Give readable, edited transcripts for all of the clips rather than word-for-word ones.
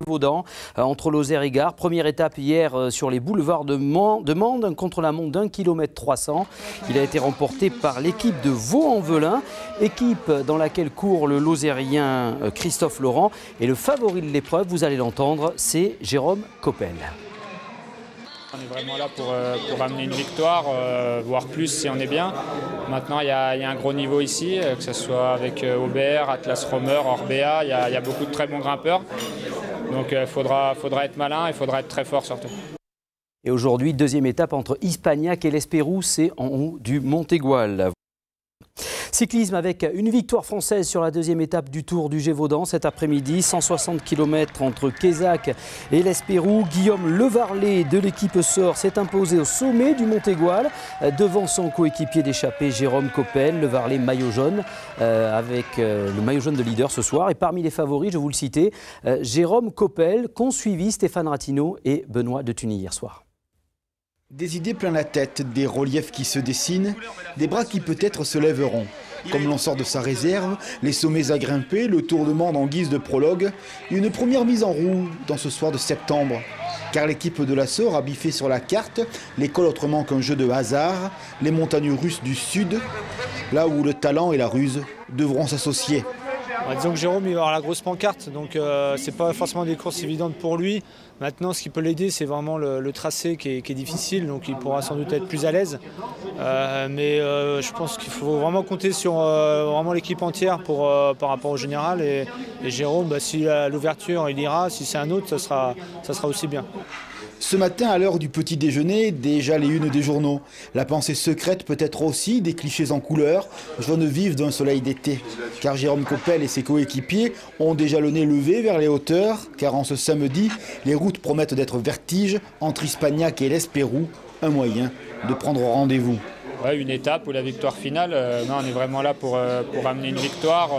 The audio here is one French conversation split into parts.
Gévaudan, entre Lozère et Gare. Première étape hier sur les boulevards de Mende, un contre-la-montre d'1 km 300. Il a été remporté par l'équipe de Vaux-en-Velin, équipe dans laquelle court le Lozérien Christophe Laurent. Et le favori de l'épreuve, vous allez l'entendre, c'est Jérôme Coppel. On est vraiment là pour amener une victoire, voire plus si on est bien. Maintenant, il y a un gros niveau ici, que ce soit avec Aubert, Atlas Romer, Orbea. Il y a beaucoup de très bons grimpeurs. Donc il faudra être malin et il faudra être très fort surtout. Et aujourd'hui, deuxième étape entre Hispagnac et l'Espérou, c'est en haut du Montégoal. Cyclisme avec une victoire française sur la deuxième étape du Tour du Gévaudan cet après-midi. 160 km entre Quézac et l'Espérou. Guillaume Levarlet de l'équipe Sœur s'est imposé au sommet du Montégoal devant son coéquipier d'échappée Jérôme Coppel. Levarlet maillot jaune avec le maillot jaune de leader ce soir. Et parmi les favoris, je vous le citais, Jérôme Coppel qu'ont suivi Stéphane Rattino et Benoît de Tuny hier soir. Des idées plein la tête, des reliefs qui se dessinent, des bras qui peut-être se lèveront. Comme l'on sort de sa réserve, les sommets à grimper, le tour de monde en guise de prologue, une première mise en roue dans ce soir de septembre. Car l'équipe de la Sœur a biffé sur la carte l'école autrement qu'un jeu de hasard, les montagnes russes du sud, là où le talent et la ruse devront s'associer. Disons que Jérôme il va avoir la grosse pancarte, donc c'est pas forcément des courses évidentes pour lui. Maintenant, ce qui peut l'aider, c'est vraiment le tracé qui est difficile, donc il pourra sans doute être plus à l'aise. Mais je pense qu'il faut vraiment compter sur vraiment l'équipe entière par rapport au général. Et Jérôme, si l'ouverture il ira, si c'est un autre, ça sera aussi bien. Ce matin, à l'heure du petit déjeuner, déjà les unes des journaux. La pensée secrète peut-être aussi des clichés en couleur, jaune vive d'un soleil d'été. Car Jérôme Coppel et ses coéquipiers ont déjà le nez levé vers les hauteurs, car en ce samedi, les routes promettent d'être vertige entre Hispagnac et l'Espérou, un moyen de prendre rendez-vous. Ouais, une étape ou la victoire finale, non, on est vraiment là pour amener une victoire,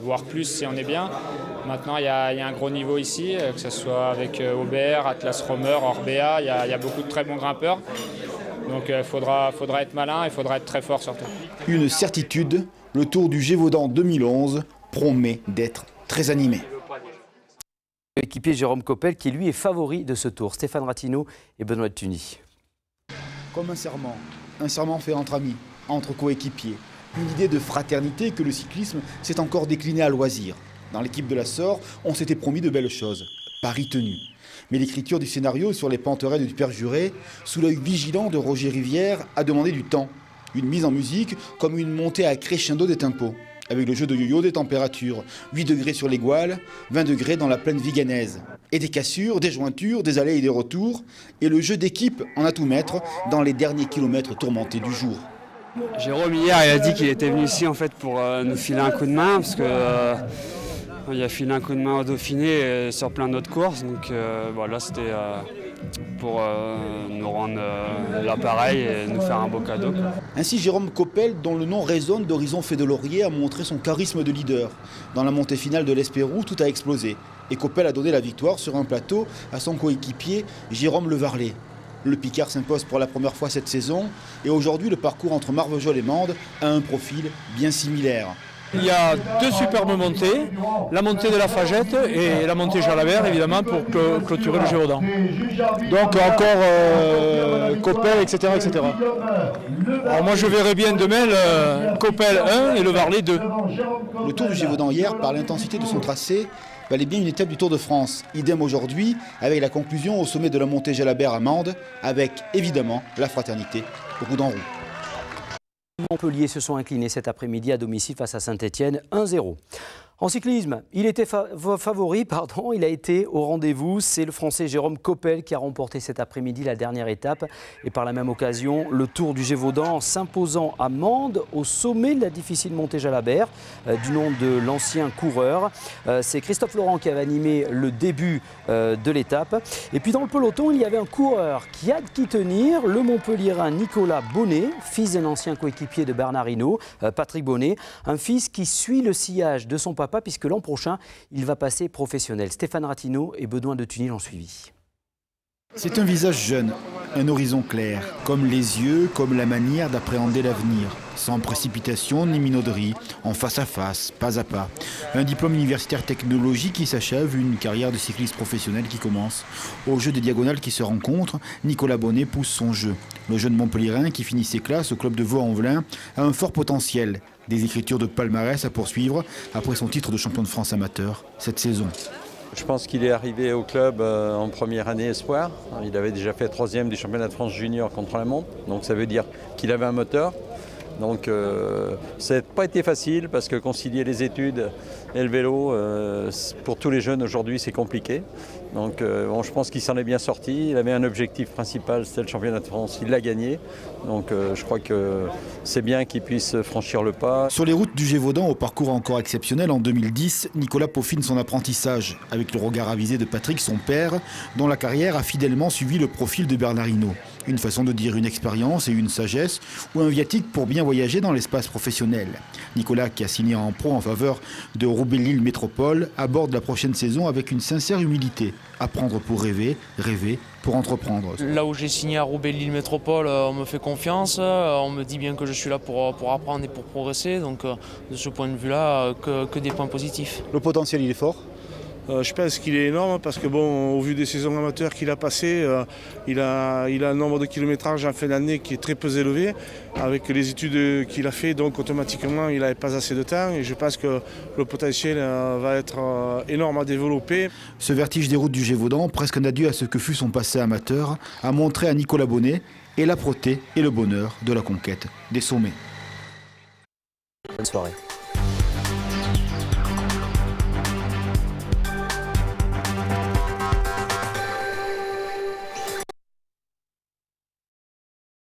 voire plus si on est bien. Maintenant, il y a un gros niveau ici, que ce soit avec Aubert, Atlas Romer, Orbea. Il y a beaucoup de très bons grimpeurs. Donc il faudra être malin et il faudra être très fort surtout. Une certitude, le Tour du Gévaudan 2011 promet d'être très animé. L'équipier Jérôme Coppel qui lui est favori de ce tour. Stéphane Rattino et Benoît de Tuny. Comme un serment fait entre amis, entre coéquipiers. Une idée de fraternité que le cyclisme s'est encore décliné à loisir. Dans l'équipe de la Sœur, on s'était promis de belles choses. Pari tenu. Mais l'écriture du scénario sur les pentes raides du Père Juré, sous l'œil vigilant de Roger Rivière, a demandé du temps. Une mise en musique comme une montée à crescendo des tempos. Avec le jeu de yo-yo des températures. 8 degrés sur les Gouales, 20 degrés dans la plaine viganaise. Et des cassures, des jointures, des allées et des retours. Et le jeu d'équipe en a tout mettre dans les derniers kilomètres tourmentés du jour. Jérôme hier il a dit qu'il était venu ici en fait pour nous filer un coup de main parce que il a filé un coup de main au Dauphiné sur plein d'autres courses, donc voilà, c'était pour nous rendre l'appareil et nous faire un beau cadeau. Ainsi Jérôme Coppel, dont le nom résonne d'Horizon fait de Laurier, a montré son charisme de leader. Dans la montée finale de l'Espérou, tout a explosé. Et Coppel a donné la victoire sur un plateau à son coéquipier Jérôme Levarlet. Le Picard s'impose pour la première fois cette saison et aujourd'hui le parcours entre Marvejols et Mende a un profil bien similaire. Il y a deux superbes montées, la montée de la Fagette et la montée Jalabert évidemment pour clôturer le Gévaudan. Donc encore Coppel, etc., etc. Alors moi je verrais bien demain Coppel 1 et Levarlet 2. Le Tour du Gévaudan hier, par l'intensité de son tracé, valait bien une étape du Tour de France. Idem aujourd'hui, avec la conclusion au sommet de la montée Jalabert à Mende, avec évidemment la fraternité roue dans roue. Montpellier se sont inclinés cet après-midi à domicile face à Saint-Étienne 1-0. En cyclisme, il était favori, il a été au rendez-vous. C'est le Français Jérôme Coppel qui a remporté cet après-midi la dernière étape. Et par la même occasion, le Tour du Gévaudan en s'imposant à Mende au sommet de la difficile montée Jalabert, du nom de l'ancien coureur. C'est Christophe Laurent qui avait animé le début de l'étape. Et puis dans le peloton, il y avait un coureur qui a de qui tenir, le Montpelliérain Nicolas Bonnet, fils d'un ancien coéquipier de Bernard Hinault, Patrick Bonnet. Un fils qui suit le sillage de son papa puisque l'an prochain, il va passer professionnel. Stéphane Rattino et Benoît de Tuny l'ont suivi. C'est un visage jeune, un horizon clair, comme les yeux, comme la manière d'appréhender l'avenir, sans précipitation ni minauderie, en face à face, pas à pas. Un diplôme universitaire technologique qui s'achève, une carrière de cycliste professionnel qui commence. Au jeu des diagonales qui se rencontrent, Nicolas Bonnet pousse son jeu. Le jeune Montpellierin qui finit ses classes au club de Vaux-en-Velin a un fort potentiel. Des écritures de palmarès à poursuivre après son titre de champion de France amateur cette saison. Je pense qu'il est arrivé au club en première année espoir. Il avait déjà fait 3e du championnat de France junior contre la montre. Donc ça veut dire qu'il avait un moteur. Donc ça n'a pas été facile parce que concilier les études et le vélo, pour tous les jeunes aujourd'hui, c'est compliqué. Donc je pense qu'il s'en est bien sorti. Il avait un objectif principal, c'était le championnat de France. Il l'a gagné. Donc je crois que c'est bien qu'il puisse franchir le pas. Sur les routes du Gévaudan, au parcours encore exceptionnel en 2010, Nicolas peaufine son apprentissage avec le regard avisé de Patrick, son père, dont la carrière a fidèlement suivi le profil de Bernard Hinault. Une façon de dire une expérience et une sagesse ou un viatique pour bien voyager dans l'espace professionnel. Nicolas, qui a signé en pro en faveur de Roubaix-Lille Métropole, aborde la prochaine saison avec une sincère humilité. Apprendre pour rêver, rêver pour entreprendre. Là où j'ai signé à Roubaix-Lille Métropole, on me fait confiance, on me dit bien que je suis là pour apprendre et pour progresser. Donc de ce point de vue-là, que des points positifs. Le potentiel, il est fort. Je pense qu'il est énorme parce que bon, au vu des saisons amateurs qu'il a passées, il a un nombre de kilométrages en fin d'année qui est très peu élevé. Avec les études qu'il a fait, donc automatiquement il n'avait pas assez de temps et je pense que le potentiel va être énorme à développer. Ce vertige des routes du Gévaudan, presque un adieu à ce que fut son passé amateur, a montré à Nicolas Bonnet et l'âpreté et le bonheur de la conquête des sommets. Bonne soirée.